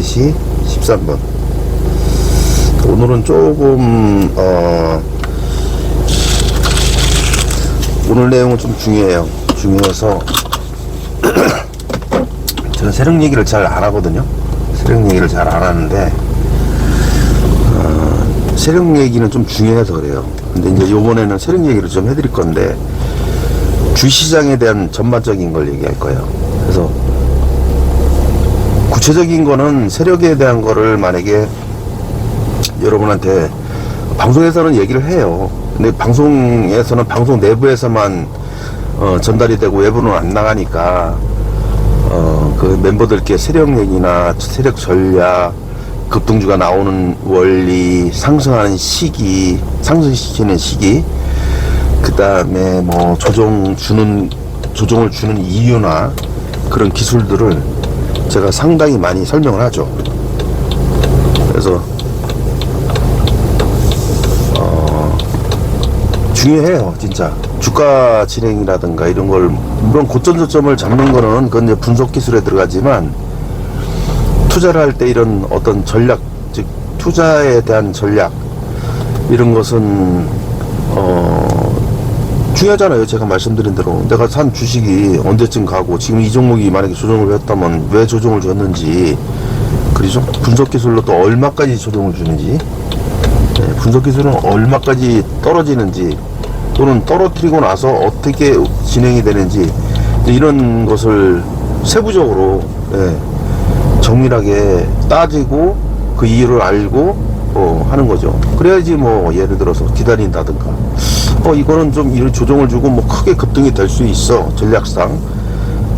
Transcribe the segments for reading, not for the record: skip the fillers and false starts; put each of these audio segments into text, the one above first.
4시 13분. 오늘은 조금 오늘 내용은 좀 중요해서 저는 세력 얘기를 잘 안 하거든요. 세력 얘기를 잘 안 하는데 세력 얘기는 좀 중요해서 그래요. 근데 이제 요번에는 세력 얘기를 좀 해드릴 건데 주시장에 대한 전반적인 걸 얘기할 거예요. 그래서 구체적인 거는 세력에 대한 거를 만약에 여러분한테 방송에서는 얘기를 해요. 근데 방송에서는 방송 내부에서만 전달이 되고 외부는 안 나가니까 그 멤버들께 세력 얘기나 세력 전략, 급등주가 나오는 원리, 상승하는 시기, 상승시키는 시기, 그 다음에 뭐 조정을 주는 이유나 그런 기술들을 제가 상당히 많이 설명을 하죠. 그래서 중요해요. 진짜 주가 진행이라든가 이런 걸, 물론 고점 저점을 잡는 거는 그건 이제 분석 기술에 들어가지만 투자를 할 때 이런 어떤 전략, 즉 투자에 대한 전략, 이런 것은 중요하잖아요. 제가 말씀드린 대로 내가 산 주식이 언제쯤 가고, 지금 이 종목이 만약에 조정을 했다면 왜 조정을 줬는지, 그리죠? 분석 기술로 또 얼마까지 조정을 주는지, 분석 기술은 얼마까지 떨어지는지, 또는 떨어뜨리고 나서 어떻게 진행이 되는지, 이런 것을 세부적으로 정밀하게 따지고 그 이유를 알고 하는 거죠. 그래야지 뭐 예를 들어서 기다린다든가 이거는 좀 이런 조정을 주고 뭐 크게 급등이 될 수 있어, 전략상,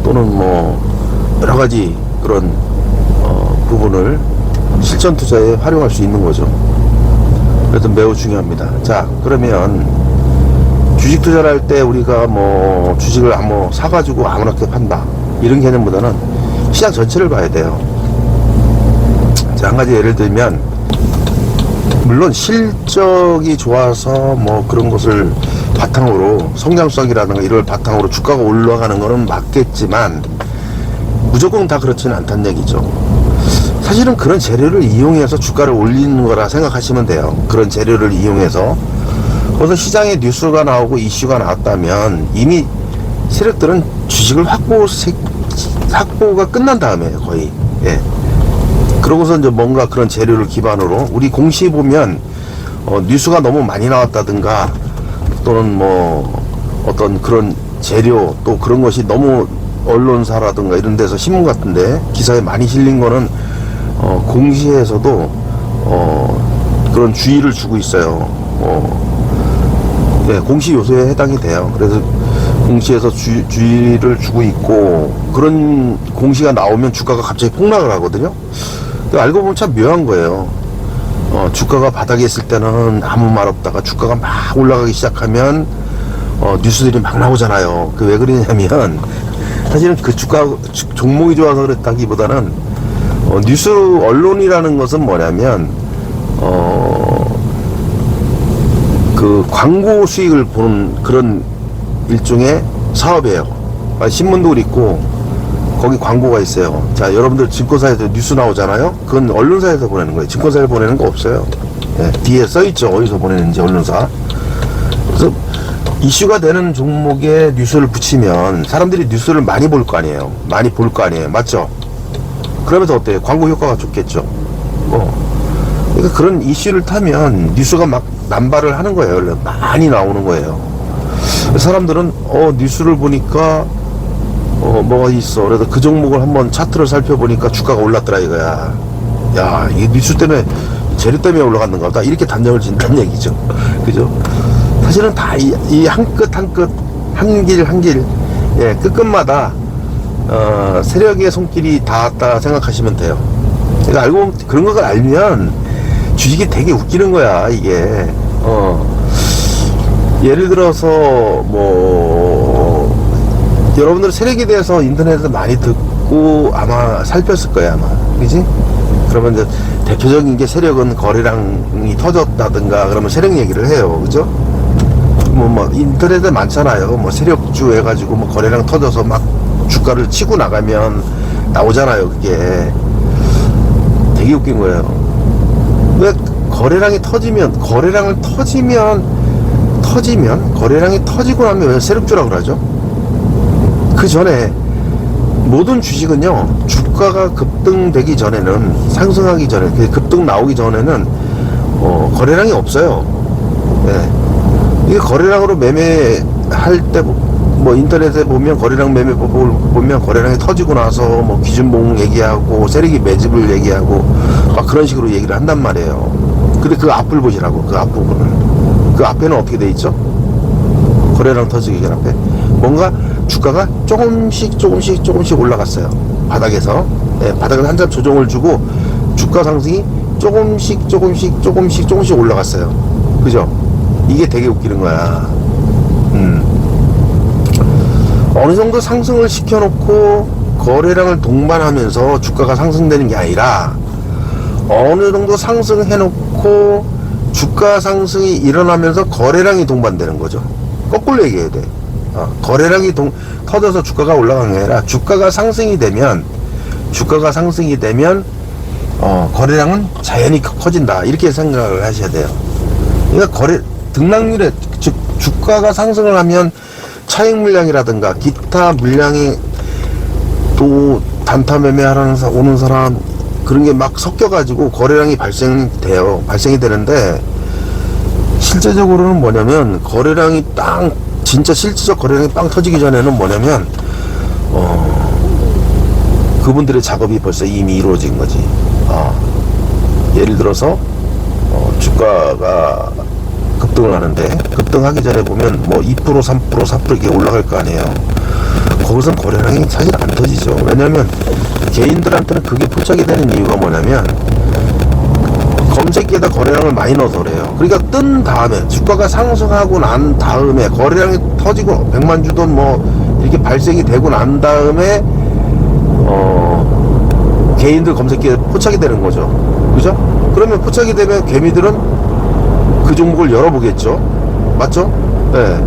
또는 뭐 여러 가지 그런 부분을 실전 투자에 활용할 수 있는 거죠. 그래서 매우 중요합니다. 자, 그러면 주식 투자를 할 때 우리가 뭐 주식을 뭐 사가지고 아무렇게 판다, 이런 개념보다는 시장 전체를 봐야 돼요. 자, 한 가지 예를 들면, 물론 실적이 좋아서 뭐 그런 것을 바탕으로, 성장성이라든가 이걸 바탕으로 주가가 올라가는 거는 맞겠지만 무조건 다 그렇지는 않다는 얘기죠. 사실은 그런 재료를 이용해서 주가를 올리는 거라 생각하시면 돼요. 그런 재료를 이용해서. 그래서 시장에 뉴스가 나오고 이슈가 나왔다면 이미 세력들은 주식을 확보가 끝난 다음에 거의, 그러고서 이제 뭔가 그런 재료를 기반으로, 우리 공시 보면 뉴스가 너무 많이 나왔다든가, 또는 뭐 어떤 그런 재료, 또 그런 것이 너무 언론사라든가 이런 데서 신문 같은데 기사에 많이 실린 거는 공시에서도 그런 주의를 주고 있어요. 공시 요소에 해당이 돼요. 그래서 공시에서 주의를 주고 있고, 그런 공시가 나오면 주가가 갑자기 폭락을 하거든요. 알고 보면 참 묘한 거예요. 주가가 바닥에 있을 때는 아무 말 없다가 주가가 막 올라가기 시작하면 뉴스들이 막 나오잖아요. 그 왜 그러냐면 사실은 그 종목이 좋아서 그랬다기보다는 뉴스 언론이라는 것은 뭐냐면 그 광고 수익을 보는 그런 일종의 사업이에요. 신문도 있고 거기 광고가 있어요. 자, 여러분들 증권사에서 뉴스 나오잖아요. 그건 언론사에서 보내는 거예요. 증권사에 보내는 거 없어요. 뒤에 써있죠. 어디서 보내는지, 언론사. 그래서 이슈가 되는 종목에 뉴스를 붙이면 사람들이 뉴스를 많이 볼 거 아니에요. 많이 볼 거 아니에요. 맞죠? 그러면서 어때요? 광고 효과가 좋겠죠. 그러니까 그런 이슈를 타면 뉴스가 막 남발을 하는 거예요. 많이 나오는 거예요. 사람들은 뉴스를 보니까 뭐가 있어. 그래서 그 종목을 한번 차트를 살펴보니까 주가가 올랐더라 이거야. 야, 이 뉴스 때문에, 재료 때문에 올라갔는가 보다, 이렇게 단정을 짓는다는 얘기죠. 그죠? 사실은 다 이 한 끗 한 끗, 한 길 한 길, 끝끝마다 세력의 손길이 닿았다 생각하시면 돼요. 그러니까 알고 보면, 그런 걸 알면 주식이 되게 웃기는 거야, 이게. 예를 들어서 뭐 여러분들 세력에 대해서 인터넷에서 많이 듣고 아마 살폈을 거야, 아마. 그지? 그러면 이제 대표적인 게, 세력은 거래량이 터졌다든가 그러면 세력 얘기를 해요. 그죠? 뭐 인터넷에 많잖아요. 뭐 세력주 해가지고 뭐 거래량 터져서 막 주가를 치고 나가면 나오잖아요, 그게. 되게 웃긴 거예요. 왜 거래량이 터지면 거래량이 터지고 나면 왜 세력주라고 그러죠? 그 전에 모든 주식은요, 주가가 급등되기 전에는, 상승하기 전에, 급등 나오기 전에는 거래량이 없어요. 네. 이게 거래량으로 매매할 때 뭐 인터넷에 보면 거래량 매매법을 보면 거래량이 터지고 나서 뭐 기준봉 얘기하고 세력이 매집을 얘기하고 막 그런 식으로 얘기를 한단 말이에요. 근데 그 앞을 보시라고, 그 앞부분을. 그 앞에는 어떻게 돼 있죠? 거래량 터지기 전 앞에 뭔가 주가가 조금씩 올라갔어요. 바닥에서. 네, 바닥에서 한참 조정을 주고 주가 상승이 조금씩 올라갔어요. 그죠? 이게 되게 웃기는 거야. 어느 정도 상승을 시켜놓고 거래량을 동반하면서 주가가 상승되는 게 아니라 어느 정도 상승해놓고 주가 상승이 일어나면서 거래량이 동반되는 거죠. 거꾸로 얘기해야 돼. 거래량이 터져서 주가가 올라간 게 아니라 주가가 상승이 되면 거래량은 자연히 커진다, 이렇게 생각을 하셔야 돼요. 그러니까 등락률에, 즉 주가가 상승을 하면 차익 물량이라든가 기타 물량이 또 단타 매매하러 오는 사람, 그런 게 막 섞여가지고 거래량이 발생이 되는데, 실제적으로는 뭐냐면 거래량이 진짜 실질적 거래량이 빵 터지기 전에는 뭐냐면 그분들의 작업이 벌써 이미 이루어진 거지. 예를 들어서 주가가 급등을 하는데, 급등하기 전에 보면 뭐 2%, 3%, 4% 이렇게 올라갈 거 아니에요. 거기선 거래량이 사실 안 터지죠. 왜냐면 개인들한테는 그게 포착이 되는 이유가 뭐냐면 검색기에다 거래량을 많이 넣어서 그래요. 그러니까 뜬 다음에, 주가가 상승하고 난 다음에, 거래량이 터지고 100만 주돈 뭐 이렇게 발생이 되고 난 다음에 개인들 검색기에 포착이 되는 거죠. 그죠? 그러면 포착이 되면 개미들은 그 종목을 열어보겠죠. 맞죠? 네.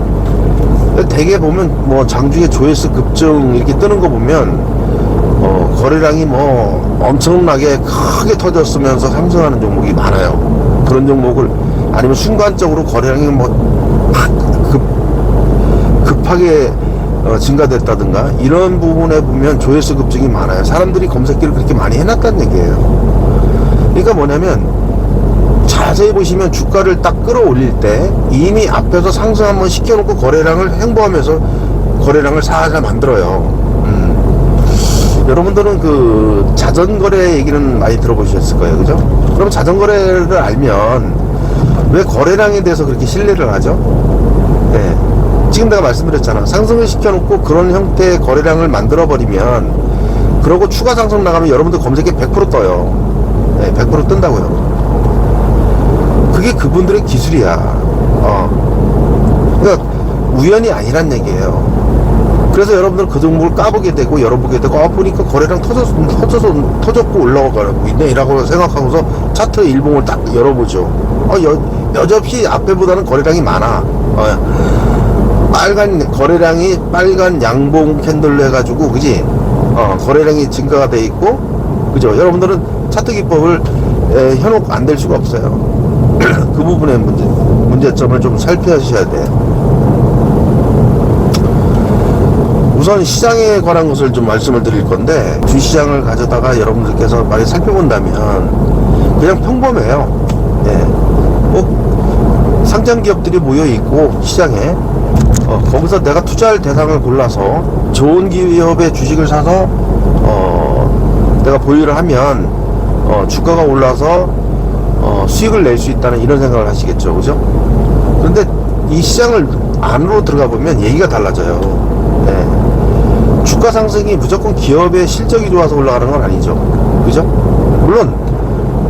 대개 보면 뭐 장중에 조회수 급증 이렇게 뜨는 거 보면 거래량이 뭐 엄청나게 크게 터졌으면서 상승하는 종목이 많아요. 그런 종목을, 아니면 순간적으로 거래량이 뭐 급하게 증가됐다든가 이런 부분에 보면 조회수 급증이 많아요. 사람들이 검색기를 그렇게 많이 해놨다는 얘기예요. 그러니까 뭐냐면 자세히 보시면 주가를 딱 끌어올릴 때 이미 앞에서 상승 한번 시켜놓고 거래량을 횡보하면서 거래량을 살살 만들어요. 여러분들은 그 자전거래 얘기는 많이 들어보셨을 거예요. 그죠? 그럼 자전거래를 알면 왜 거래량에 대해서 그렇게 신뢰를 하죠? 네. 지금 내가 말씀드렸잖아. 상승을 시켜놓고 그런 형태의 거래량을 만들어버리면, 그러고 추가 상승 나가면 여러분들 검색에 100% 떠요. 네, 100% 뜬다고요. 그게 그분들의 기술이야. 그러니까 우연이 아니란 얘기예요. 그래서 여러분들은 그 종목을 까보게 되고 열어보게 되고, 보니까 거래량 터졌고 올라가고 있네 이라고 생각하고서 차트 일봉을 딱 열어보죠. 여접히 앞에보다는 거래량이 많아. 거래량이 빨간 양봉 캔들로 해가지고, 그지? 거래량이 증가가 돼 있고, 그죠? 여러분들은 차트 기법을 현혹 안 될 수가 없어요. 그 부분의 문제점을 좀 살펴주셔야 돼요. 우선 시장에 관한 것을 좀 말씀을 드릴 건데, 주시장을 가져다가 여러분들께서 많이 살펴본다면 그냥 평범해요. 예. 꼭 상장 기업들이 모여 있고 시장에, 거기서 내가 투자할 대상을 골라서 좋은 기업의 주식을 사서 내가 보유를 하면 주가가 올라서 수익을 낼 수 있다는 이런 생각을 하시겠죠. 그죠? 그런데 이 시장을 안으로 들어가 보면 얘기가 달라져요. 네. 주가 상승이 무조건 기업의 실적이 좋아서 올라가는 건 아니죠. 그죠? 물론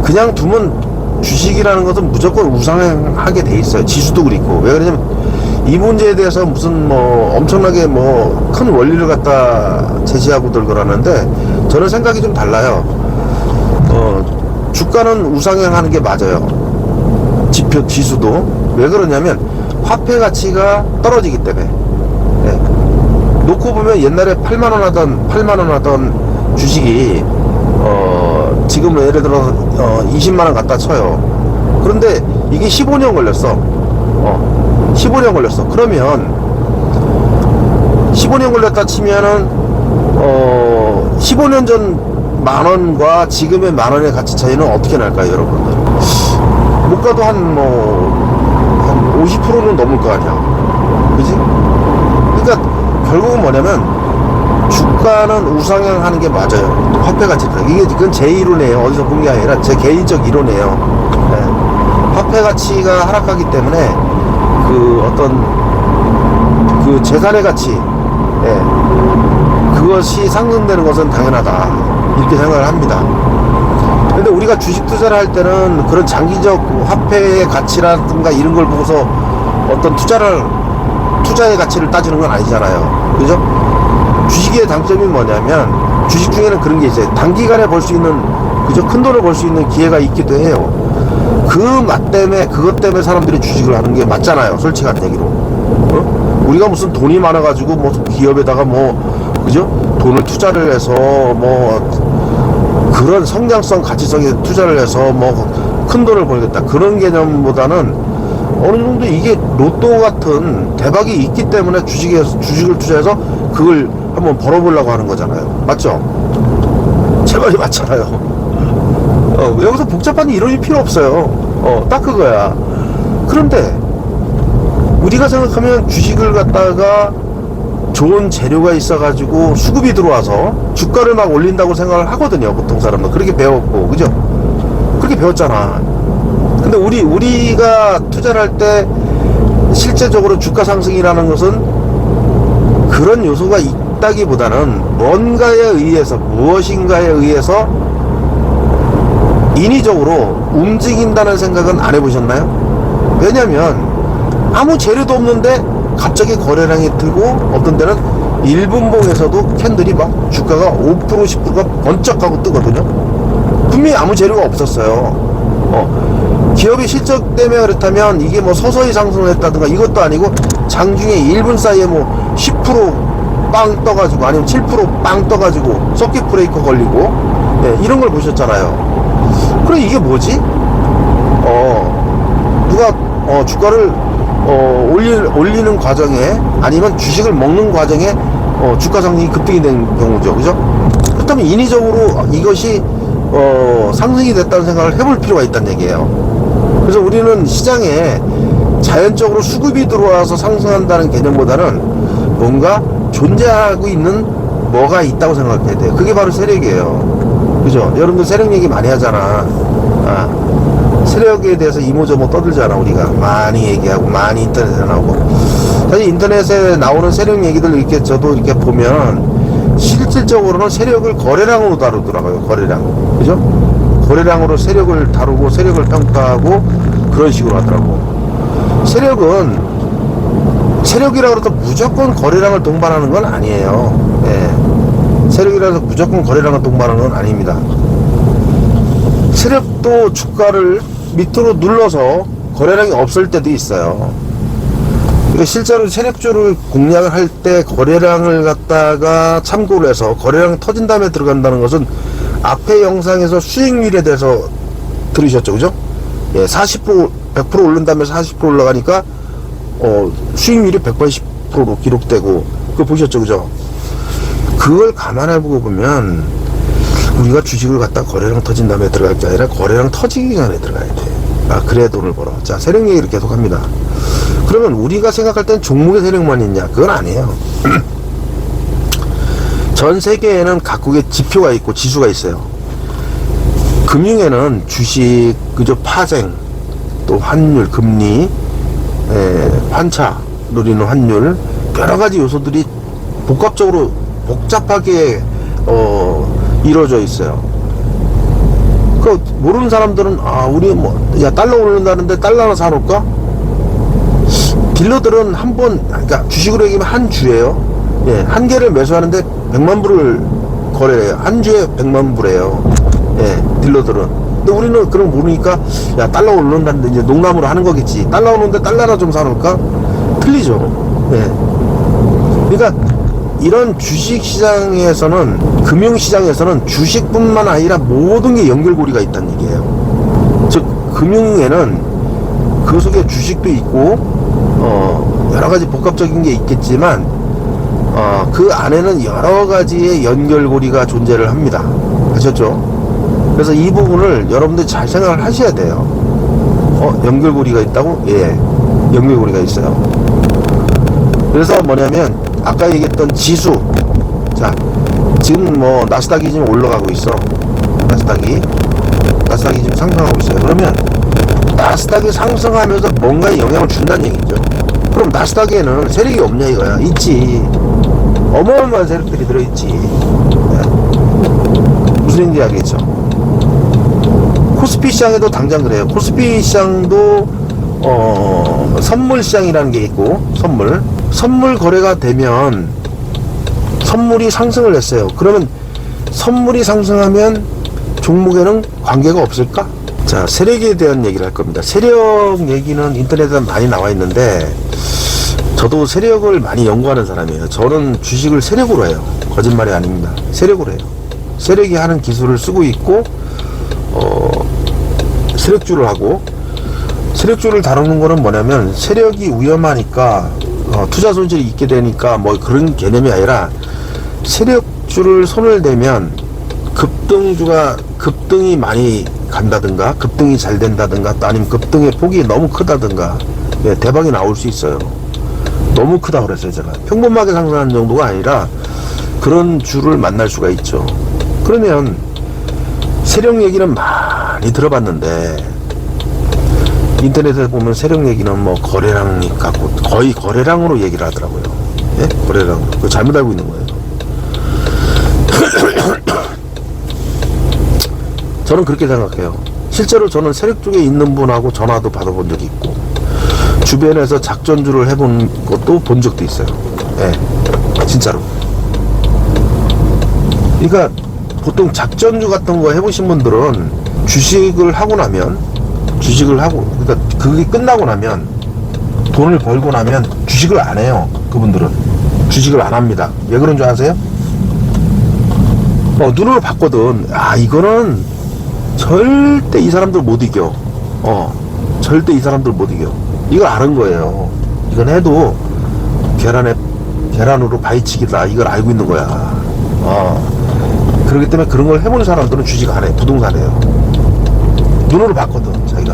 그냥 두면 주식이라는 것은 무조건 우상하게 돼 있어요. 지수도 그렇고. 왜 그러냐면 이 문제에 대해서 무슨 뭐 엄청나게 뭐 큰 원리를 갖다 제시하고들 그러는데, 저는 생각이 좀 달라요. 주가는 우상향하는 게 맞아요. 지수도. 왜 그러냐면 화폐 가치가 떨어지기 때문에. 네. 놓고 보면 옛날에 8만원 하던 주식이 지금 예를 들어 20만원 갖다 쳐요. 그런데 이게 15년 걸렸어. 15년 걸렸어. 그러면 15년 걸렸다 치면은 15년 전 만원과 지금의 만원의 가치 차이는 어떻게 날까요, 여러분들? 못 가도 한 50%는 넘을 거 아니야. 그지? 그러니까 결국은 뭐냐면 주가는 우상향하는 게 맞아요. 또 화폐 가치. 그건 제 이론이에요. 어디서 본 게 아니라 제 개인적 이론이에요. 네. 화폐 가치가 하락하기 때문에 그 어떤 그 재산의 가치, 그것이 상승되는 것은 당연하다, 이렇게 생각을 합니다. 근데 우리가 주식 투자를 할 때는 그런 장기적 화폐의 가치라든가 이런 걸 보고서 어떤 투자의 가치를 따지는 건 아니잖아요. 그죠? 주식의 장점이 뭐냐면, 주식 중에는 그런 게 있어요. 단기간에 벌 수 있는, 그죠? 큰 돈을 벌 수 있는 기회가 있기도 해요. 그 맛 때문에, 그것 때문에 사람들이 주식을 하는 게 맞잖아요. 솔직한 얘기로. 우리가 무슨 돈이 많아가지고 뭐 기업에다가 뭐, 그죠? 돈을 투자를 해서 뭐 그런 성장성, 가치성에 투자를 해서 뭐 큰 돈을 벌겠다, 그런 개념보다는 어느 정도 이게 로또 같은 대박이 있기 때문에 주식을 투자해서 그걸 한번 벌어보려고 하는 거잖아요. 맞죠? 제 말이 맞잖아요. 여기서 복잡한 이론이 필요 없어요. 딱 그거야. 그런데 우리가 생각하면 주식을 갖다가 좋은 재료가 있어가지고 수급이 들어와서 주가를 막 올린다고 생각을 하거든요. 보통 사람은 그렇게 배웠고, 그죠? 그렇게 배웠잖아. 근데 우리가 투자를 할 때 실제적으로 주가 상승이라는 것은 그런 요소가 있다기보다는 무엇인가에 의해서 인위적으로 움직인다는 생각은 안 해보셨나요? 왜냐면 아무 재료도 없는데 갑자기 거래량이 뜨고, 어떤 때는 1분봉에서도 캔들이 막 주가가 5% 10%가 번쩍 하고 뜨거든요. 분명히 아무 재료가 없었어요. 기업의 실적 때문에 그렇다면 이게 뭐 서서히 상승을 했다든가 이것도 아니고 장중에 1분 사이에 뭐 10%빵 떠가지고, 아니면 7%빵 떠가지고 서킷 브레이커 걸리고, 이런 걸 보셨잖아요. 그럼 이게 뭐지? 누가 주가를 올리는 과정에, 아니면 주식을 먹는 과정에 주가 상승이 급등이 된 경우죠. 그죠? 그렇다면 인위적으로 이것이 상승이 됐다는 생각을 해볼 필요가 있다는 얘기예요. 그래서 우리는 시장에 자연적으로 수급이 들어와서 상승한다는 개념보다는 뭔가 존재하고 있는 뭐가 있다고 생각해야 돼요. 그게 바로 세력이에요. 그죠? 여러분들 세력 얘기 많이 하잖아. 세력에 대해서 이모저모 떠들잖아. 우리가 많이 얘기하고 많이 인터넷에 나오고. 사실 인터넷에 나오는 세력 얘기들 이렇게 저도 이렇게 보면 실질적으로는 세력을 거래량으로 다루더라고요. 거래량. 그죠? 거래량으로 세력을 다루고 세력을 평가하고 그런 식으로 하더라고. 세력이라고 해서 무조건 거래량을 동반하는 건 아니에요. 세력이라고 해서 무조건 거래량을 동반하는 건 아닙니다. 세력도 주가를 밑으로 눌러서 거래량이 없을 때도 있어요. 그러니까 실제로 세력주를 공략을 할 때 거래량을 갖다가 참고를 해서 거래량 터진 다음에 들어간다는 것은 앞에 영상에서 수익률에 대해서 들으셨죠, 그죠? 40% 100% 오른 다음에 40% 올라가니까 수익률이 180%로 기록되고, 그거 보셨죠, 그죠? 그걸 감안해보고 보면 우리가 주식을 갖다 거래량 터진 다음에 들어갈 게 아니라 거래량 터지기 전에 들어가야 돼. 그래야 돈을 벌어. 자, 세력 얘기를 계속 합니다. 그러면 우리가 생각할 땐 종목의 세력만 있냐? 그건 아니에요. 전 세계에는 각국의 지표가 있고 지수가 있어요. 금융에는 주식, 그저 파생, 또 환율, 금리, 환차, 노리는 환율, 여러 가지 요소들이 복잡하게 이루어져 있어요. 그 모르는 사람들은 우리 달러 오른다는데 달러 하나 사놓을까? 딜러들은 그러니까 주식으로 얘기하면 한 주예요. 한 개를 매수하는데 100만 불을 거래해요. 한 주에 100만 불이에요. 딜러들은. 근데 우리는 그런 거 모르니까 달러 오른다는데 이제 농담으로 하는 거겠지. 달러 오는데 달러 하나 좀 사놓을까? 틀리죠. 그러니까 이런 주식시장에서는, 금융시장에서는 주식뿐만 아니라 모든 게 연결고리가 있다는 얘기예요. 즉 금융에는 그 속에 주식도 있고 여러가지 복합적인 게 있겠지만 그 안에는 여러가지의 연결고리가 존재를 합니다. 아셨죠? 그래서 이 부분을 여러분들 잘 생각을 하셔야 돼요. 연결고리가 있다고? 예, 연결고리가 있어요. 그래서 뭐냐면 아까 얘기했던 지수, 자 지금 뭐 나스닥이 지금 올라가고 있어. 나스닥이 지금 상승하고 있어요. 그러면 나스닥이 상승하면서 뭔가에 영향을 준다는 얘기죠. 그럼 나스닥에는 세력이 없냐 이거야? 있지. 어마어마한 세력들이 들어있지. 네. 무슨 얘기인지 알겠죠? 코스피 시장에도 당장 그래요. 코스피 시장도 선물 시장이라는 게 있고, 선물 거래가 되면 선물이 상승을 했어요. 그러면 선물이 상승하면 종목에는 관계가 없을까? 자, 세력에 대한 얘기를 할 겁니다. 세력 얘기는 인터넷에 많이 나와 있는데 저도 세력을 많이 연구하는 사람이에요. 저는 주식을 세력으로 해요. 거짓말이 아닙니다. 세력으로 해요. 세력이 하는 기술을 쓰고 있고 세력주를 하고, 세력주를 다루는 거는 뭐냐면 세력이 위험하니까 투자 손실이 있게 되니까 뭐 그런 개념이 아니라, 세력주를 손을 대면 급등이 많이 간다든가 급등이 잘 된다든가, 또 아니면 급등의 폭이 너무 크다든가, 예, 대박이 나올 수 있어요. 너무 크다 그랬어요. 제가 평범하게 상승하는 정도가 아니라 그런 주를 만날 수가 있죠. 그러면 세력 얘기는 많이 들어봤는데, 인터넷에 보면 세력 얘기는 뭐 거래량 갖고 거의 거래량으로 얘기를 하더라고요. 예? 거래량으로. 그거 잘못 알고 있는 거예요. 저는 그렇게 생각해요. 실제로 저는 세력 쪽에 있는 분하고 전화도 받아본 적이 있고, 주변에서 작전주를 해본 것도 본 적도 있어요. 예, 진짜로. 그러니까 보통 작전주 같은 거 해보신 분들은 주식을 하고 나면, 그러니까 그게 끝나고 나면, 돈을 벌고 나면 주식을 안 해요. 그분들은 주식을 안 합니다. 왜 그런 줄 아세요? 눈으로 봤거든. 이거는 절대 이 사람들 못 이겨. 절대 이 사람들 못 이겨. 이걸 아는 거예요. 이건 해도 계란으로 바위치기다. 이걸 알고 있는 거야. 그렇기 때문에 그런 걸 해본 사람들은 주식 안 해. 부동산 해요. 눈으로 봤거든, 자기가.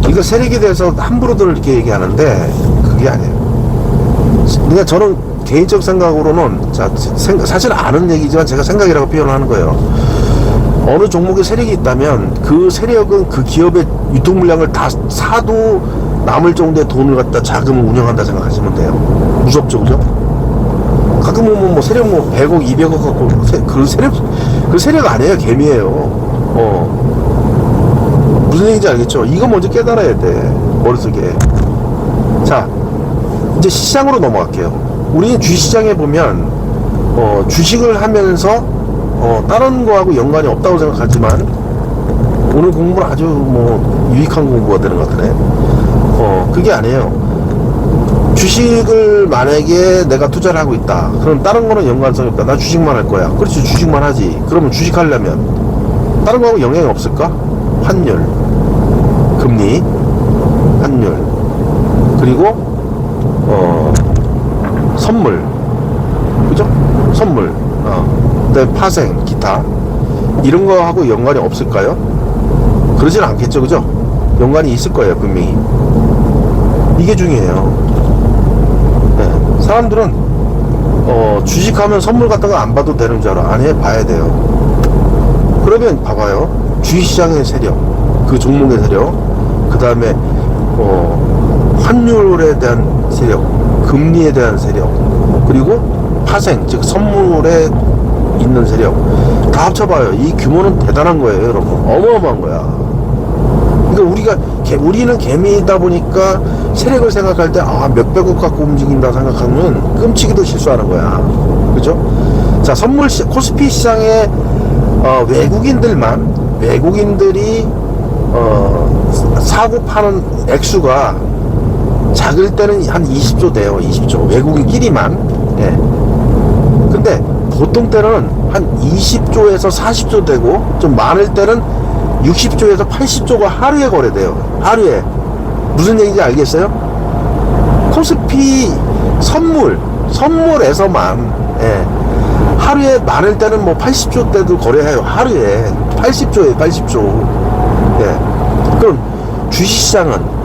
이거 세력에 대해서 함부로들 이렇게 얘기하는데 그게 아니에요. 그러니까 저는 개인적 생각으로는, 사실 아는 얘기지만 제가 생각이라고 표현을 하는 거예요. 어느 종목에 세력이 있다면 그 세력은 그 기업의 유통 물량을 다 사도 남을 정도의 돈을 갖다 자금을 운영한다 생각하시면 돼요. 무섭죠, 그죠? 가끔 보면 뭐 세력 100억, 200억 갖고 그 세력 아니에요. 개미예요. 무슨 얘기인지 알겠죠? 이거 먼저 깨달아야 돼, 머릿속에. 자, 이제 시장으로 넘어갈게요. 우리 주식시장에 보면 주식을 하면서 다른 거하고 연관이 없다고 생각하지만 오늘 공부는 아주 유익한 공부가 되는 것 같네. 그게 아니에요. 주식을 만약에 내가 투자를 하고 있다, 그럼 다른 거는 연관성이 없다. 나 주식만 할 거야. 그렇지, 주식만 하지. 그러면 주식 하려면 다른 거하고 영향이 없을까? 환율, 금리, 환율, 그리고 선물, 그죠? 선물, 그다음에 파생, 기타, 이런 거하고 연관이 없을까요? 그러진 않겠죠, 그죠? 연관이 있을 거예요, 분명히. 이게 중요해요. 네. 사람들은 주식하면 선물 같은 거 안 봐도 되는 줄 알아. 아니, 봐야 돼요. 그러면 봐봐요. 주식시장의 세력, 그 종목의 세력, 그 다음에 환율에 대한 세력, 금리에 대한 세력, 그리고 파생, 즉 선물에 있는 세력, 다 합쳐봐요. 이 규모는 대단한 거예요, 여러분. 어마어마한 거야. 그러니까 우리는 개미이다 보니까 세력을 생각할 때 몇백억 갖고 움직인다 생각하면 끔찍이도 실수하는 거야. 그죠? 자, 코스피 시장에 외국인들이 사고 파는 액수가 작을 때는 한 20조 돼요. 20조. 외국인끼리만. 예. 근데 보통 때는 한 20조에서 40조 되고, 좀 많을 때는 60조에서 80조가 하루에 거래돼요. 하루에. 무슨 얘기인지 알겠어요? 코스피 선물에서만, 예. 하루에 많을 때는 뭐 80조 때도 거래해요. 하루에. 80조에 80조. 예. 그럼 주식시장은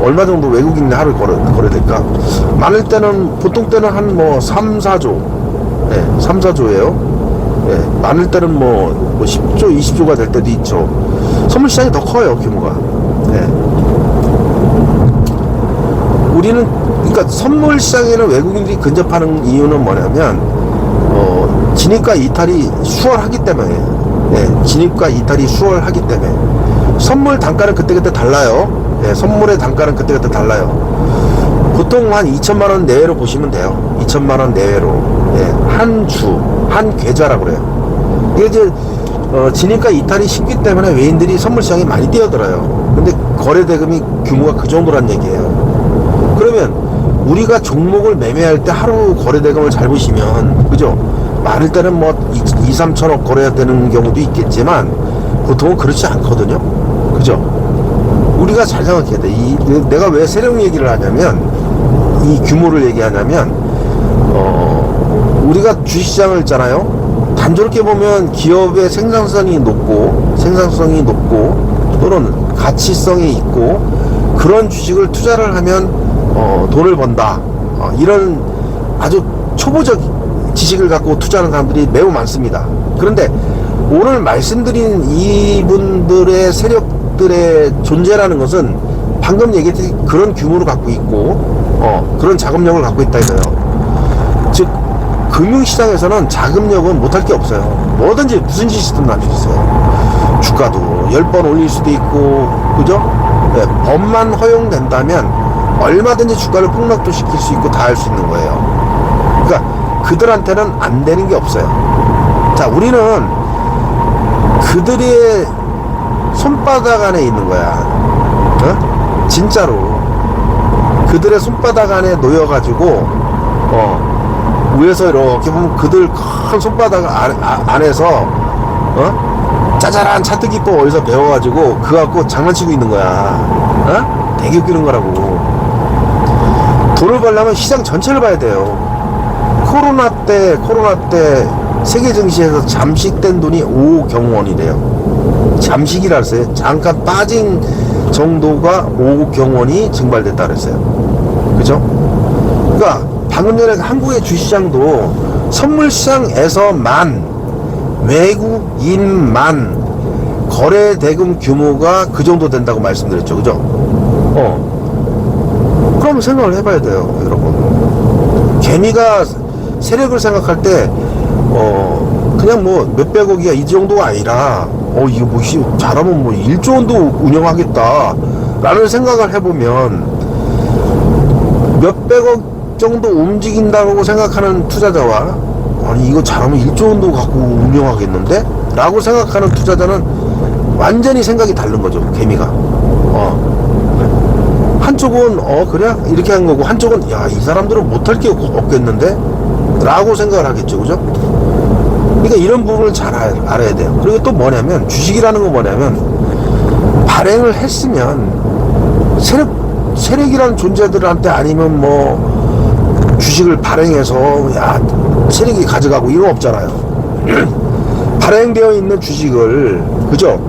얼마 정도 외국인이 하루에 거래될까? 많을 때는, 보통 때는 한 뭐 3, 4조. 예, 3, 4조예요. 예, 많을 때는 뭐 10조, 20조가 될 때도 있죠. 선물시장이 더 커요, 규모가. 예. 우리는, 그러니까 선물시장에는 외국인들이 근접하는 이유는 뭐냐면, 진입과 이탈이 수월하기 때문에. 예, 진입과 이탈이 수월하기 때문에. 선물 단가는 그때그때 달라요. 예, 선물의 단가는 그때그때 달라요. 보통 한 2천만원 내외로 보시면 돼요. 2천만원 내외로. 예, 한 주, 한 계좌라고 그래요. 이게 이제, 진입과 이탈이 쉽기 때문에 외인들이 선물시장에 많이 뛰어들어요. 근데 거래대금이 규모가 그 정도란 얘기예요. 그러면 우리가 종목을 매매할 때 하루 거래대금을 잘 보시면, 그죠? 많을 때는 뭐 2, 3천억 거래해야 되는 경우도 있겠지만, 보통은 그렇지 않거든요. 그죠? 우리가 잘 생각해야 돼. 내가 왜 세력 얘기를 하냐면, 이 규모를 얘기하냐면, 우리가 주식시장을 있잖아요. 단조롭게 보면 기업의 생산성이 높고 또는 가치성이 있고, 그런 주식을 투자를 하면 돈을 번다. 이런 아주 초보적 지식을 갖고 투자하는 사람들이 매우 많습니다. 그런데 오늘 말씀드린 이분들의 세력들의 존재라는 것은 방금 얘기했듯이 그런 규모를 갖고 있고, 그런 자금력을 갖고 있다 이거예요. 즉, 금융시장에서는 자금력은 못할 게 없어요. 뭐든지 무슨 짓이든 할 수 있어요. 주가도 10번 올릴 수도 있고, 그죠? 네, 법만 허용된다면 얼마든지 주가를 폭락도 시킬 수 있고 다 할 수 있는 거예요. 그러니까 그들한테는 안 되는 게 없어요. 자, 우리는 그들의 손바닥 안에 있는 거야. 진짜로 그들의 손바닥 안에 놓여가지고, 위에서 이렇게 보면 그들 큰 손바닥 안에서 짜잘한 차트기법 어디서 배워가지고 그거 갖고 장난치고 있는 거야. 되게 웃기는 거라고. 돈을 벌려면 시장 전체를 봐야 돼요. 코로나 때 세계 증시에서 잠식된 돈이 5억 원이래요. 잠식이라 했어요. 잠깐 빠진 정도가 5억 원이 증발됐다 그랬어요. 그죠? 그러니까 방금 전에 한국의 주시장도 선물시장에서만, 외국인만 거래 대금 규모가 그 정도 된다고 말씀드렸죠. 그죠? 그럼 생각을 해봐야 돼요, 여러분. 개미가 세력을 생각할 때, 그냥 뭐 몇백억이야 이 정도가 아니라, 이거 뭐 잘하면 뭐 1조 원도 운영하겠다 라는 생각을 해보면, 몇백억 정도 움직인다고 생각하는 투자자와, 아니 이거 잘하면 1조 원도 갖고 운영하겠는데? 라고 생각하는 투자자는 완전히 생각이 다른 거죠, 개미가. 한쪽은 그래? 이렇게 한 거고, 한쪽은 야, 이 사람들은 못할 게 없겠는데? 라고 생각을 하겠죠. 그죠? 그러니까 이런 부분을 잘 알아야 돼요. 그리고 또 뭐냐면, 주식이라는 건 뭐냐면, 발행을 했으면 세력이라는 존재들한테, 아니면 뭐 주식을 발행해서 야 세력이 가져가고 이런 거 없잖아요. 발행되어 있는 주식을, 그죠?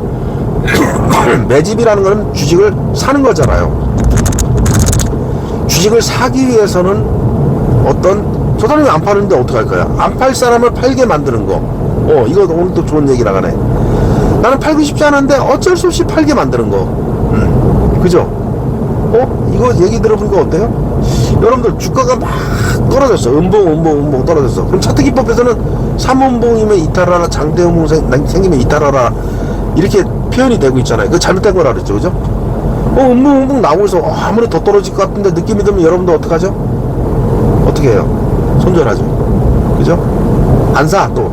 매집이라는 거는 주식을 사는 거잖아요. 주식을 사기 위해서는 저 사람이 안 파는데 어떡할 거야? 안 팔 사람을 팔게 만드는 거. 이거 오늘 또 좋은 얘기 나가네. 나는 팔고 싶지 않은데 어쩔 수 없이 팔게 만드는 거. 그죠? 이거 얘기 들어보니까 어때요? 여러분들 주가가 막 떨어졌어. 음봉 떨어졌어. 그럼 차트기법에서는 3음봉이면 이탈하라, 장대음봉 생기면 이탈하라, 이렇게 표현이 되고 있잖아요. 그거 잘못된 거라 그랬죠. 그죠? 음봉 나오고 있어. 아무리 더 떨어질 것 같은데 느낌이 들면 여러분들 어떡하죠? 어떻게 해요? 손절하죠. 그죠? 안 사, 또.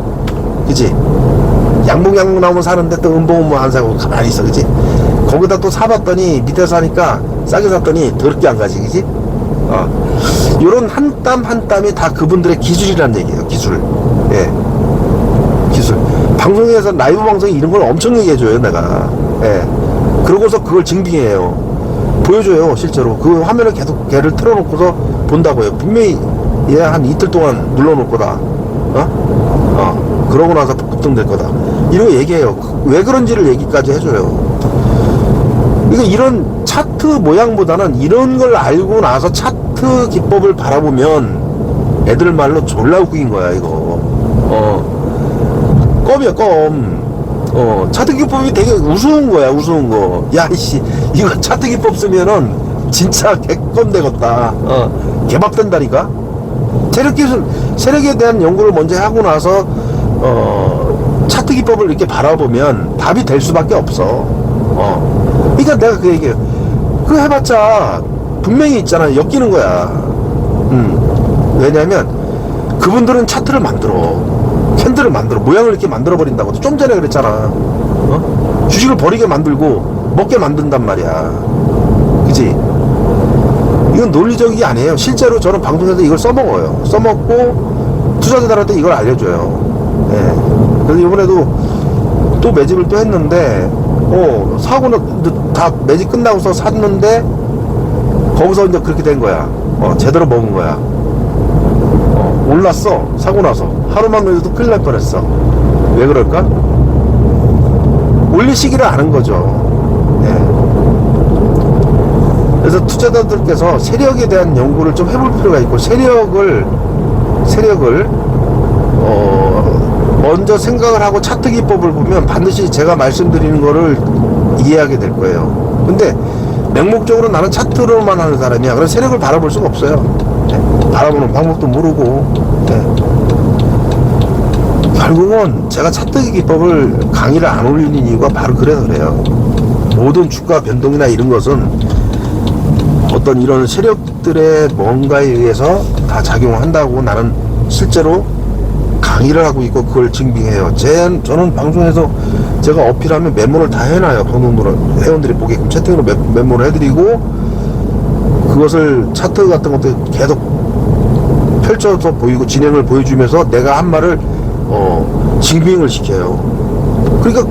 그치? 양봉 나오면 사는데 또 음봉 안 사고 가만히 있어. 그치? 거기다 또 사봤더니 밑에 사니까 싸게 샀더니 더럽게 안 가지. 그치? 요런 한 땀 한 땀이 다 그분들의 기술이란 얘기예요. 기술. 예. 기술. 방송에서 라이브 방송에 이런 걸 엄청 얘기해줘요, 내가. 예. 그러고서 그걸 증빙해요. 보여줘요, 실제로. 그 화면을 계속 걔를 틀어놓고서 본다고요. 분명히 얘 한 이틀 동안 눌러놓을 거다. 그러고 나서 급등될 거다. 이런 거 얘기해요. 왜 그런지를 얘기까지 해줘요. 그러니까 이런 차트 모양보다는 이런 걸 알고 나서 차트 기법을 바라보면 애들 말로 졸라 웃긴 거야, 이거. 껌이야, 껌. 차트 기법이 되게 우스운 거야, 우스운 거. 야, 이씨, 이거 차트 기법 쓰면은 진짜 개껌 되겠다. 개밥된다니까? 세력에 대한 연구를 먼저 하고 나서, 차트 기법을 이렇게 바라보면 답이 될 수밖에 없어. 그러니까 내가 그 얘기해요. 그거 해봤자 분명히 있잖아. 엮이는 거야. 왜냐면 그분들은 차트를 만들어. 캔들을 만들어. 모양을 이렇게 만들어버린다고. 좀 전에 그랬잖아. 주식을 버리게 만들고 먹게 만든단 말이야. 그치? 이건 논리적이 아니에요. 실제로 저는 방송에서 이걸 써먹어요. 써먹고 투자자들한테 이걸 알려줘요. 예. 그래서 이번에도 또 매집을 또 했는데 사고는 다 매집 끝나고서 샀는데 거기서 이제 그렇게 된 거야. 제대로 먹은 거야. 올랐어. 사고 나서 하루만 그래도 큰일 날 뻔했어. 왜 그럴까? 올릴 시기를 아는 거죠. 네. 그래서 투자자들께서 세력에 대한 연구를 좀 해볼 필요가 있고, 세력을 먼저 생각을 하고 차트 기법을 보면 반드시 제가 말씀드리는 거를 이해하게 될 거예요. 근데 맹목적으로 나는 차트로만 하는 사람이야. 그래서 세력을 바라볼 수가 없어요. 네. 바라보는 방법도 모르고. 네. 결국은 제가 차트 기법을 강의를 안 올리는 이유가 바로 그래서 그래요. 모든 주가 변동이나 이런 것은 어떤 이런 세력들의 뭔가에 의해서 다 작용한다고 나는 실제로 강의를 하고 있고 그걸 증빙해요. 저는 방송에서 제가 어필하면 메모를 다 해놔요. 회원들이 보게끔 채팅으로 메모를 해드리고, 그것을 차트 같은 것도 계속 펼쳐서 보이고 진행을 보여주면서 내가 한 말을 증빙을 시켜요. 그러니까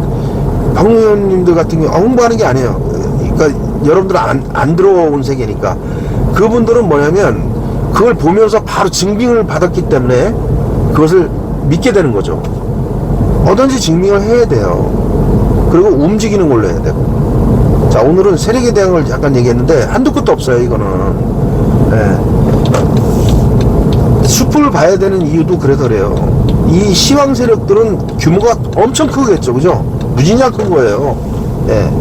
방송위원님들 같은 경우 홍보하는 게 아니에요. 그러니까 여러분들은 안 들어온 세계니까. 그분들은 뭐냐면 그걸 보면서 바로 증빙을 받았기 때문에 그것을 믿게 되는 거죠. 뭐든지 증명을 해야 돼요. 그리고 움직이는 걸로 해야 되고. 자, 오늘은 세력에 대한 걸 약간 얘기했는데 한두 끝도 없어요, 이거는. 네. 숲을 봐야 되는 이유도 그래서 그래요. 이 시황 세력들은 규모가 엄청 크겠죠, 그죠? 무지냐 큰 거예요. 네.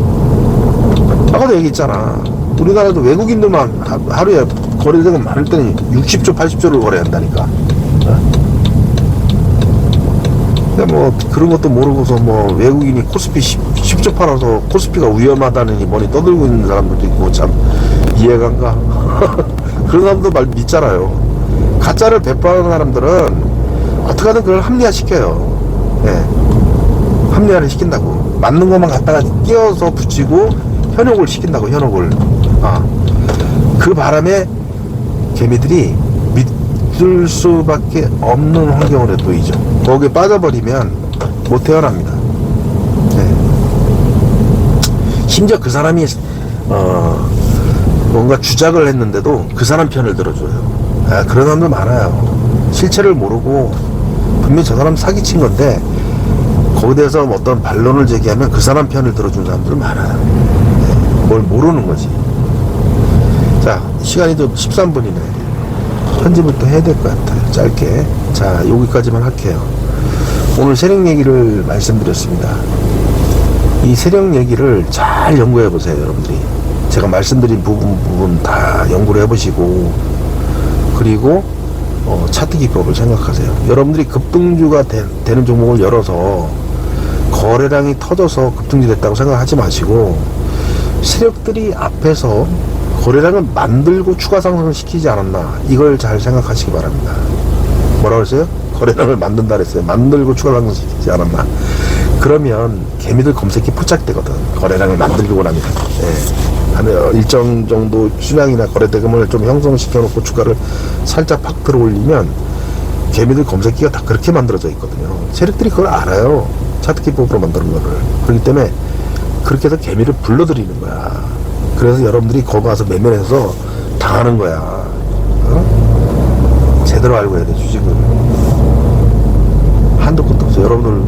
아까도 얘기했잖아. 우리나라도 외국인들만 하루에 거래대금 많을 때는 60조, 80조를 거래한다니까. 뭐 그런 것도 모르고서 뭐 외국인이 코스피 10조 팔아서 코스피가 위험하다느니 머리 떠들고 있는 사람들도 있고 참 이해가 안 가. 그런 사람도 말 믿잖아요. 가짜를 배포하는 사람들은 어떻게든 그걸 합리화시켜요. 네. 합리화를 시킨다고. 맞는 것만 갖다가 끼워서 붙이고 현혹을 시킨다고. 현혹을. 그 바람에 개미들이 믿을 수밖에 없는 환경으로 놓이죠. 거기에 빠져버리면 못 태어납니다. 네. 심지어 그 사람이 뭔가 주작을 했는데도 그 사람 편을 들어줘요. 그런 사람들 많아요. 실체를 모르고 분명히 저 사람 사기친 건데 거기에 대해서 어떤 반론을 제기하면 그 사람 편을 들어주는 사람들 많아요. 네. 뭘 모르는 거지. 자, 시간이 또 13분이네. 편집을 또 해야 될 것 같아요. 짧게. 자, 여기까지만 할게요. 오늘 세력 얘기를 말씀드렸습니다. 이 세력 얘기를 잘 연구해 보세요, 여러분들이. 제가 말씀드린 부분 다 연구를 해보시고, 그리고 차트 기법을 생각하세요. 여러분들이 급등주가 되는 종목을 열어서 거래량이 터져서 급등주 됐다고 생각하지 마시고, 세력들이 앞에서 거래량을 만들고 추가 상승을 시키지 않았나, 이걸 잘 생각하시기 바랍니다. 뭐라고 했어요? 거래량을 만든다 그랬어요. 만들고 추가 상승 시키지 않았나. 그러면 개미들 검색이 포착되거든. 거래량을 만들고 나면. 네. 한 일정 정도 수량이나 거래대금을 좀 형성시켜 놓고 주가를 살짝 팍 들어 올리면 개미들 검색기가 다 그렇게 만들어져 있거든요. 세력들이 그걸 알아요. 차트기법으로 만드는 거를. 그렇기 때문에 그렇게 해서 개미를 불러들이는 거야. 그래서 여러분들이 거기 가서 매매해서 당하는 거야. 어? 제대로 알고 해야 돼, 주식을. 한도 끝도 없어. 여러분들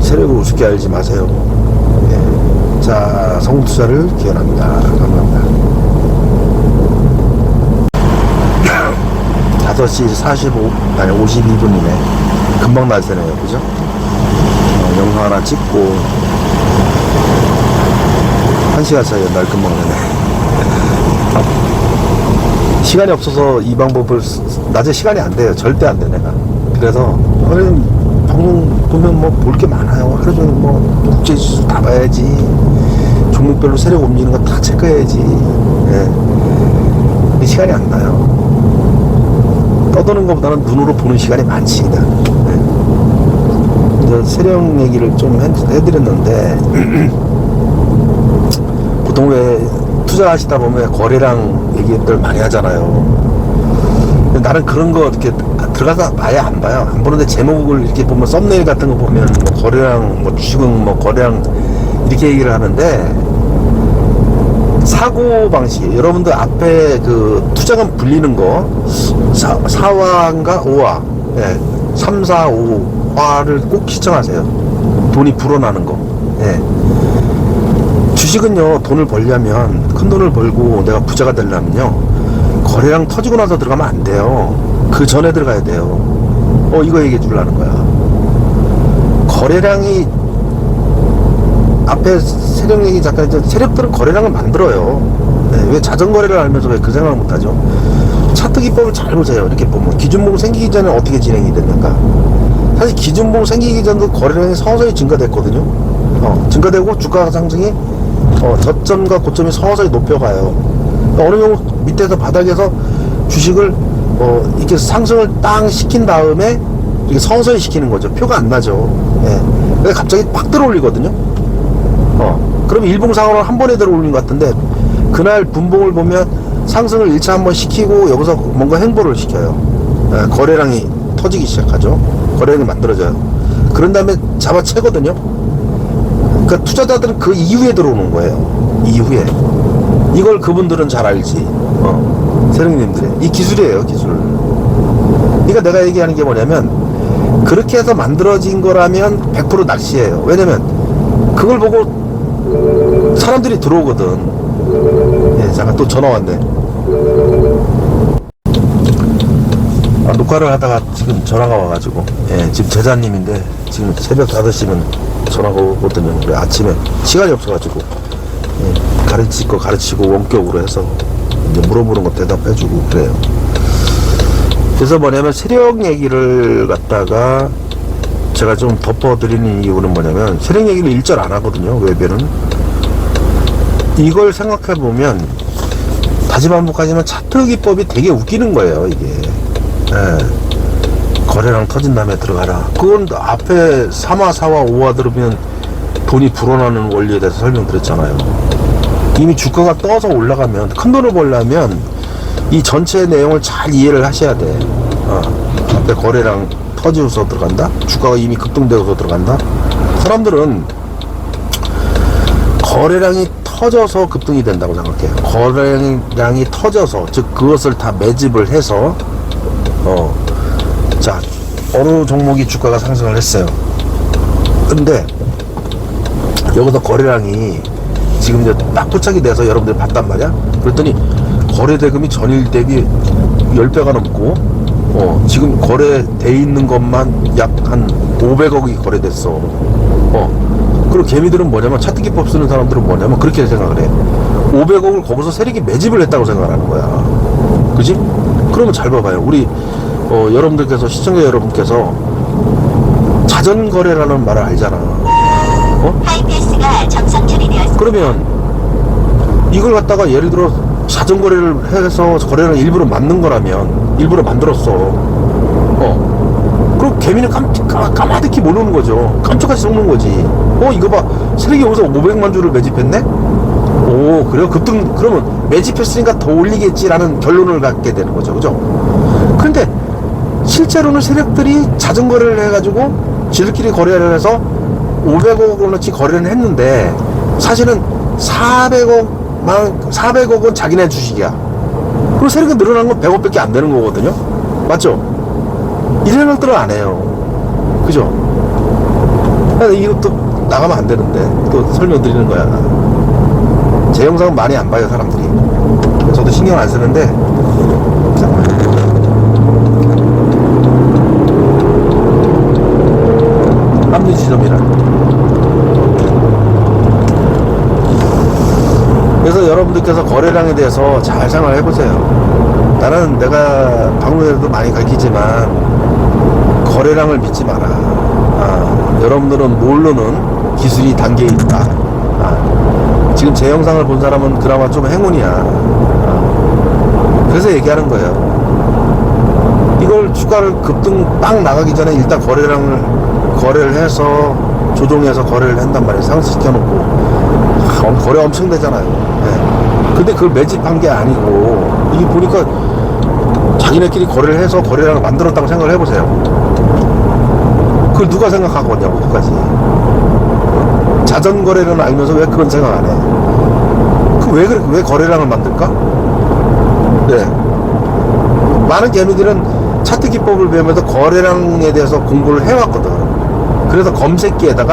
세력을 우습게 알지 마세요. 예. 자, 성투자를 기원합니다. 감사합니다. 5시 52분이네. 금방 날 새네요. 그죠? 영상 하나 찍고 1시간 사이에 날 금방 새네. 시간이 없어서 이 방법을 낮에 시간이 안 돼요. 절대 안 돼, 내가. 그래서 방송 보면 뭐 볼 게 많아요. 하루 종일 뭐 국제지수 다 봐야지, 종목별로 세력 옮기는 거 다 체크해야지. 예. 시간이 안 나요. 떠드는 것보다는 눈으로 보는 시간이 많지. 예. 이제 세력 얘기를 좀 해드렸는데 보통 왜 투자하시다 보면 거래량 얘기들 많이 하잖아요. 근데 나는 그런 거 이렇게 들어가서 봐야 안 봐요. 안 보는데 제목을 이렇게 보면 썸네일 같은 거 보면 뭐 거래량, 뭐 주식은 뭐 거래량 이렇게 얘기를 하는데, 사고 방식, 여러분들 앞에 그 투자금 불리는 거 4화인가 5화, 예, 3, 4, 5화를 꼭 시청하세요. 돈이 불어나는 거. 예. 주식은요, 돈을 벌려면, 큰 돈을 벌고 내가 부자가 되려면요, 거래량 터지고 나서 들어가면 안 돼요. 그 전에 들어가야 돼요. 이거 얘기해 주려는 거야. 거래량이, 앞에 세력 얘기 잠깐, 이제 세력들은 거래량을 만들어요. 네, 왜 자전거래를 알면서 왜 그 생각을 못하죠? 차트 기법을 잘 보세요. 이렇게 보면 기준봉 생기기 전에 어떻게 진행이 됐는가. 사실 기준봉 생기기 전도 거래량이 서서히 증가됐거든요. 증가되고 주가 상승이 저점과 고점이 서서히 높여가요. 어느 경우 밑에서 바닥에서 주식을 이렇게 상승을 땅 시킨 다음에 이렇게 서서히 시키는 거죠. 표가 안 나죠. 예. 근데 갑자기 팍 들어올리거든요. 그럼 일봉상으로 한 번에 들어올린 것 같은데, 그날 분봉을 보면 상승을 1차 한번 시키고 여기서 뭔가 행보를 시켜요. 예, 거래량이 터지기 시작하죠. 거래량이 만들어져요. 그런 다음에 잡아채거든요. 그러니까 투자자들은 그 이후에 들어오는 거예요. 이후에. 이걸 그분들은 잘 알지. 세력님들의 이 기술이에요, 기술. 그러니까 내가 얘기하는 게 뭐냐면, 그렇게 해서 만들어진 거라면 100% 낚시예요. 왜냐면 그걸 보고 사람들이 들어오거든. 예, 잠깐 또 전화 왔네. 녹화를 하다가 지금 전화가 와가지고, 예, 지금 제자님인데 지금 새벽 5시면 전화가 오거든요. 그래, 아침에 시간이 없어가지고, 예, 가르칠 거 가르치고 원격으로 해서 이제 물어보는 거 대답해주고 그래요. 그래서 뭐냐면 세력 얘기를 갖다가 제가 좀 덮어드리는 이유는 뭐냐면, 세력 얘기를 일절 안 하거든요, 웹에는. 이걸 생각해보면, 다시 반복하지만 차트 기법이 되게 웃기는 거예요, 이게. 예. 거래량 터진 다음에 들어가라. 그건 앞에 3화, 4화, 5화 들으면 돈이 불어나는 원리에 대해서 설명드렸잖아요. 이미 주가가 떠서 올라가면, 큰 돈을 벌려면 이 전체 내용을 잘 이해를 하셔야 돼. 앞에 거래량 터지고서 들어간다? 주가가 이미 급등되어서 들어간다? 사람들은 거래량이 터져서 급등이 된다고 생각해요. 거래량이 터져서, 즉 그것을 다 매집을 해서 자, 어느 종목이 주가가 상승을 했어요. 근데 여기서 거래량이 지금 이제 딱 포착이 돼서 여러분들이 봤단 말이야. 그랬더니 거래 대금이 전일 대비 10배가 넘고, 지금 거래돼 있는 것만 약 한 500억이 거래됐어. 그리고 개미들은 뭐냐면, 차트 기법 쓰는 사람들은 뭐냐면 그렇게 생각을 해. 500억을 거기서 세력이 매집을 했다고 생각하는 거야. 그지? 그러면 잘 봐봐요. 우리 여러분들께서, 시청자 여러분께서 자전거래라는 말을 알잖아. 하이패스가 정상 처리되었습니다. 그러면 이걸 갖다가 예를 들어 자전거래를 해서 거래를 일부러 만든 거라면, 일부러 만들었어. 그럼 개미는 까마득히 모르는 거죠. 깜짝같이 속는 거지. 이거 봐, 세력이 여기서 500만 주를 매집했네? 오, 그래요? 급등, 그러면 매집했으니까 더 올리겠지라는 결론을 갖게 되는 거죠. 그죠? 그런데 실제로는 세력들이 자전거를 해가지고 지들끼리 거래를 해서 500억 원어치 거래를 했는데 사실은 400억은 자기네 주식이야. 그리고 세력이 늘어난 건 100억밖에 안 되는 거거든요. 맞죠? 이런 생각들은 안 해요. 그죠? 이것도 나가면 안 되는데 또 설명드리는 거야. 제 영상은 많이 안 봐요, 사람들이. 저도 신경 안 쓰는데. 합류 지점이라. 그래서 여러분들께서 거래량에 대해서 잘 생각을 해보세요. 나는 내가 방송에서도 많이 가르치지만 거래량을 믿지 마라. 여러분들은 모르는 기술이 담겨 있다. 지금 제 영상을 본 사람은 그나마 좀 행운이야. 그래서 얘기하는 거예요. 이걸 주가를 급등 빵 나가기 전에 일단 거래를 해서 조종해서 거래를 한단 말이에요. 상승시켜놓고 거래 엄청 되잖아요. 네. 근데 그걸 매집한 게 아니고 이게 보니까 자기네끼리 거래를 해서 거래량을 만들었다고 생각을 해보세요. 그걸 누가 생각하거냐고. 그까지 자전거래는 알면서 왜 그런 생각 안 해? 왜 거래량을 만들까? 네. 많은 개미들은 차트 기법을 배우면서 거래량에 대해서 공부를 해왔거든. 그래서 검색기에다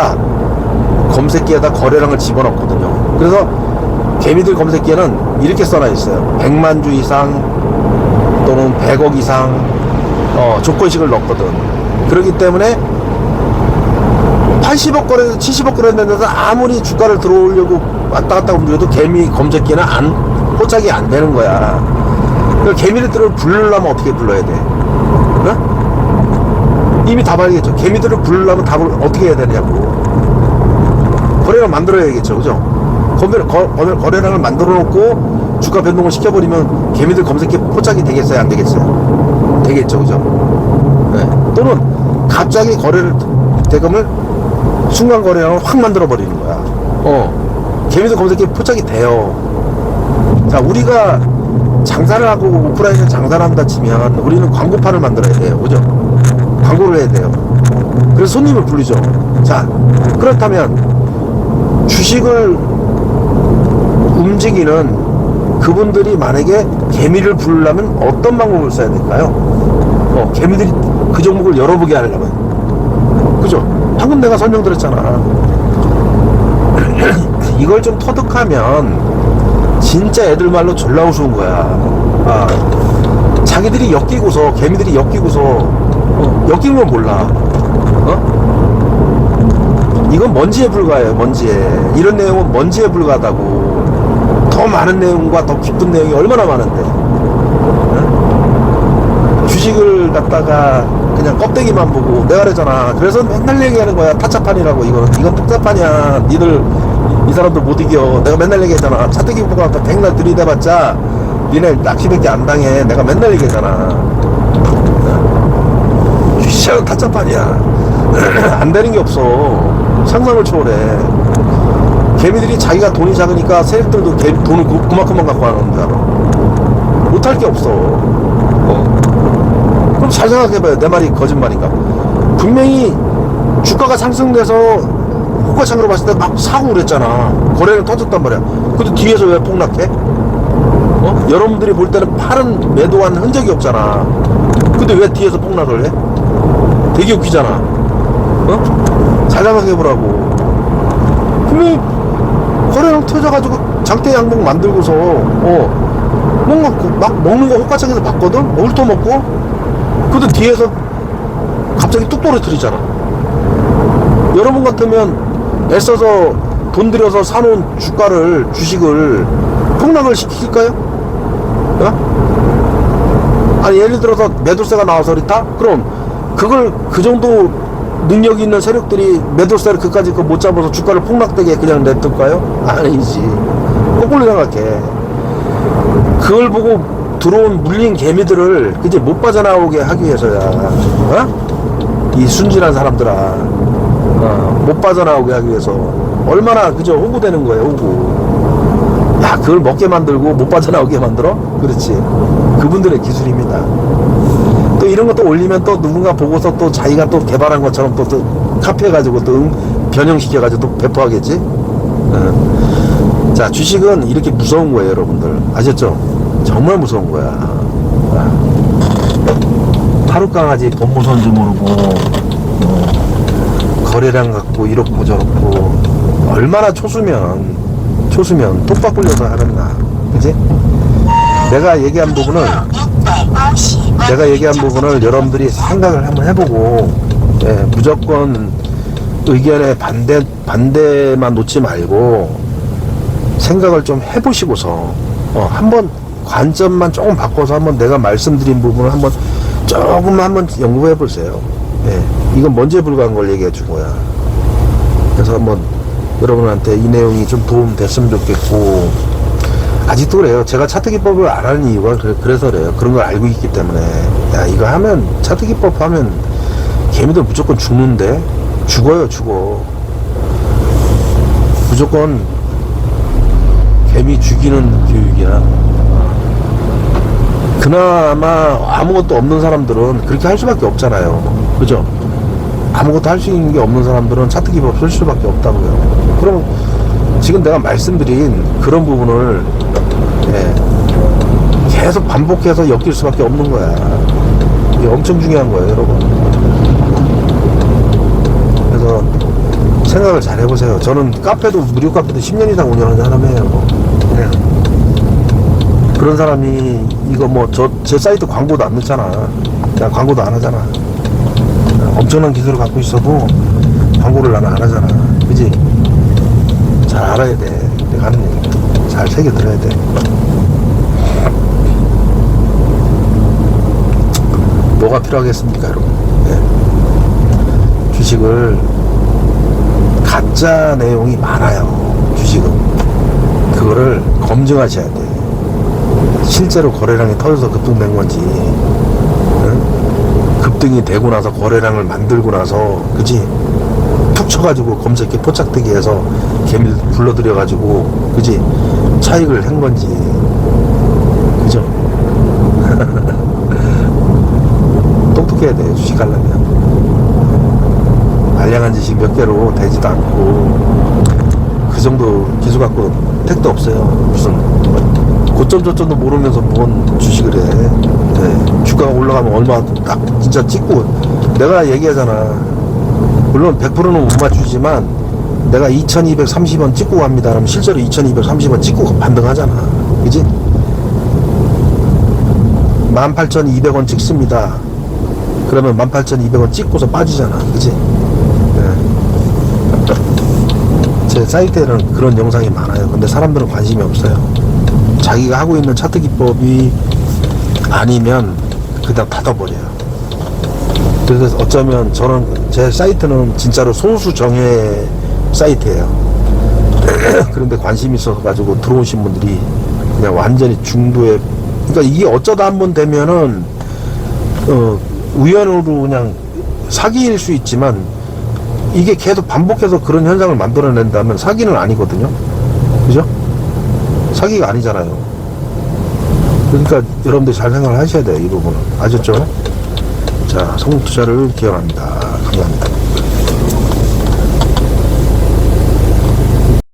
거래량을 집어넣거든요. 그래서 개미들 검색기에는 이렇게 써놔 있어요. 100만 주 이상 또는 100억 이상 조건식을 넣거든. 그렇기 때문에 80억 거래에서 70억 거래했는데도 아무리 주가를 들어오려고 왔다 갔다 움직여도 개미 검색기에는 포착이 안 되는 거야. 그러니까 개미들을 부르려면 어떻게 불러야 돼? 어? 이미 답 알겠죠. 개미들을 부르려면 답을 어떻게 해야 되냐고. 거래를 만들어야겠죠. 그죠? 거래량을 만들어 놓고 주가 변동을 시켜버리면 개미들 검색기 포착이 되겠어요? 안 되겠어요? 되겠죠. 그죠? 네. 또는 갑자기 대금을 순간 거래량을 확 만들어 버리는 거야. 개미들 검색기 포착이 돼요. 자, 우리가 장사를 하고 오프라인에 장사를 한다 치면 우리는 광고판을 만들어야 돼요. 그죠? 광고를 해야 돼요. 그래서 손님을 불리죠. 자, 그렇다면 주식을 움직이는 그분들이 만약에 개미를 부르려면 어떤 방법을 써야 될까요? 개미들이 그 종목을 열어보게 하려면. 그죠? 방금 내가 설명드렸잖아. 이걸 좀 터득하면 진짜 애들 말로 졸라 우스운 거야. 자기들이 개미들이 엮이고서 엮인 건 몰라. 이건 먼지에 불과해요. 먼지에. 이런 내용은 먼지에 불과하다고. 더 많은 내용과 더 깊은 내용이 얼마나 많은데. 주식을 갖다가 그냥 껍데기만 보고 내가 그랬잖아. 그래서 맨날 얘기하는 거야. 타짜판이라고. 이건 타짜판이야. 이 사람들 못 이겨. 내가 맨날 얘기했잖아. 차트기 보고 갖다 백날 들이대봤자 니네 낚시밖에 안 당해. 내가 맨날 얘기했잖아. 주식은 타짜판이야. 안 되는 게 없어. 상상을 초월해. 개미들이 자기가 돈이 작으니까 세력들도 돈을 그만큼만 갖고 하는 줄 알아. 못할 게 없어. 그럼 잘 생각해봐요. 내 말이 거짓말인가? 분명히 주가가 상승돼서 호가창으로 봤을 때 막 사고 그랬잖아. 거래는 터졌단 말이야. 근데 뒤에서 왜 폭락해? 여러분들이 볼 때는 팔은 매도한 흔적이 없잖아. 근데 왜 뒤에서 폭락을 해? 되게 웃기잖아. 잘 생각해보라고. 분명히 거래량 터져가지고 장대 양봉 만들고서 뭔가 막 먹는 거 호가창에서 봤거든? 훑어먹고. 근데 뒤에서 갑자기 뚝 떨어뜨리잖아. 여러분 같으면 애써서 돈 들여서 사놓은 주식을 폭락을 시킬까요? 아니 예를 들어서 매도세가 나와서 그렇다? 그럼 그걸 그 정도 능력이 있는 세력들이 매도세를 그까지 못 잡아서 주가를 폭락되게 그냥 냅둘까요? 아니지. 거꾸로 생각해. 그걸 보고 들어온 물린 개미들을 이제 못 빠져나오게 하기 위해서야. 이 순진한 사람들아. 못 빠져나오게 하기 위해서 얼마나 그저 호구되는 거예요. 호구. 야, 그걸 먹게 만들고 못 빠져나오게 만들어? 그렇지. 그분들의 기술입니다. 또 이런 것도 올리면 또 누군가 보고서 또 자기가 또 개발한 것처럼 또 카피해 가지고 또 변형시켜 가지고 또 배포하겠지. 자, 주식은 이렇게 무서운 거예요, 여러분들. 아셨죠? 정말 무서운 거야. 하루 강아지 법무선주 모르고 거래량 갖고 이렇고 저렇고 얼마나 초수면 톡박 굴려서 하는가. 그지? 내가 얘기한 부분을 여러분들이 생각을 한번 해보고, 예, 무조건 의견에 반대만 놓지 말고 생각을 좀 해보시고서 한번 관점만 조금 바꿔서 한번 내가 말씀드린 부분을 한번 조금만 한번 연구해 보세요. 예, 이건 먼지에 불과한 걸 얘기해 준 거야. 그래서 한번 여러분한테 이 내용이 좀 도움 됐으면 좋겠고, 아직도 그래요. 제가 차트 기법을 안 하는 이유가 그래서 그래요. 그런 걸 알고 있기 때문에. 야, 이거 하면, 차트 기법 하면 개미들 무조건 죽는데? 죽어. 무조건 개미 죽이는 교육이야. 그나마 아무것도 없는 사람들은 그렇게 할 수밖에 없잖아요. 그죠? 아무것도 할 수 있는 게 없는 사람들은 차트 기법 쓸 수밖에 없다고요. 그럼 지금 내가 말씀드린 그런 부분을, 예, 계속 반복해서 엮일 수밖에 없는 거야. 이게 엄청 중요한 거예요, 여러분. 그래서 생각을 잘 해보세요. 저는 무료 카페도 10년 이상 운영하는 사람이에요. 네. 그런 사람이 이거 제 사이트 광고도 안 넣잖아. 나 광고도 안 하잖아. 엄청난 기술을 갖고 있어도 광고를 나는 안 하잖아. 그지? 잘 알아야 돼. 내가 하는 얘기 잘 새겨 들어야 돼. 뭐가 필요하겠습니까, 여러분? 네. 주식을 가짜 내용이 많아요. 주식은 그거를 검증하셔야 돼. 실제로 거래량이 터져서 급등된 건지, 응? 급등이 되고 나서 거래량을 만들고 나서, 그지? 툭 쳐가지고 검색해 포착되게 해서 개미를 불러들여가지고, 그지? 차익을 한 건지, 그죠? 똑똑해야 돼, 주식 하려면. 알량한 지식 몇 개로 되지도 않고, 그 정도 기술 갖고 택도 없어요. 무슨 고점 저점도 모르면서 뭔 주식을 해. 네. 주가가 올라가면 얼마 딱 진짜 찍고, 내가 얘기하잖아. 물론 100%는 못 맞추지만 내가 2230원 찍고 갑니다. 그러면 실제로 2230원 찍고 반등하잖아. 그지? 18,200원 찍습니다. 그러면 18,200원 찍고서 빠지잖아. 그지? 네. 제 사이트에는 그런 영상이 많아요. 근데 사람들은 관심이 없어요. 자기가 하고 있는 차트 기법이 아니면 그냥 닫아버려요. 그래서 어쩌면 저는, 제 사이트는 진짜로 소수 정예 사이트예요. 그런데 관심이 있어서 가지고 들어오신 분들이 그냥 완전히 중도에, 그러니까 이게 어쩌다 한번 되면은 우연으로 그냥 사기일 수 있지만, 이게 계속 반복해서 그런 현상을 만들어낸다면 사기는 아니거든요. 그죠? 사기가 아니잖아요. 그러니까 여러분들 잘 생각을 하셔야 돼요, 이 부분은. 아셨죠? 자, 성공투자를 기원합니다. 감사합니다.